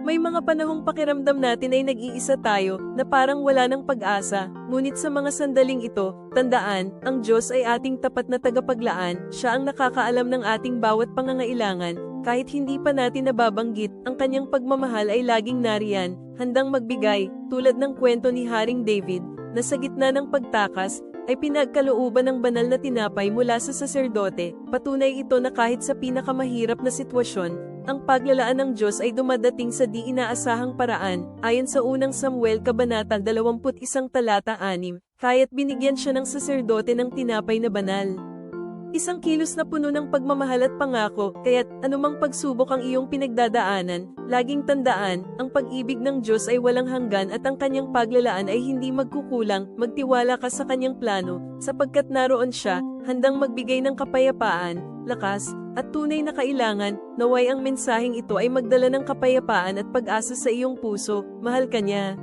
May mga panahong pakiramdam natin ay nag-iisa tayo, na parang wala ng pag-asa. Ngunit sa mga sandaling ito, tandaan, ang Diyos ay ating tapat na tagapaglaan, Siya ang nakakaalam ng ating bawat pangangailangan. Kahit hindi pa natin nababanggit, ang kanyang pagmamahal ay laging nariyan, handang magbigay, tulad ng kwento ni Haring David, na sa gitna ng pagtakas, ay pinagkalooban ng banal na tinapay mula sa saserdote. Patunay ito na kahit sa pinakamahirap na sitwasyon, ang paglalaan ng Diyos ay dumadating sa di inaasahang paraan, ayon sa unang Samuel Kabanata 21 talata 6, kaya't binigyan siya ng saserdote ng tinapay na banal. Isang kilos na puno ng pagmamahal at pangako, kaya't anumang pagsubok ang iyong pinagdadaanan, laging tandaan, ang pag-ibig ng Diyos ay walang hanggan at ang kanyang paglalaan ay hindi magkukulang. Magtiwala ka sa kanyang plano, sapagkat naroon siya, handang magbigay ng kapayapaan, lakas, at tunay na kailangan. Naway ang mensaheng ito ay magdala ng kapayapaan at pag-asa sa iyong puso. Mahal ka niya.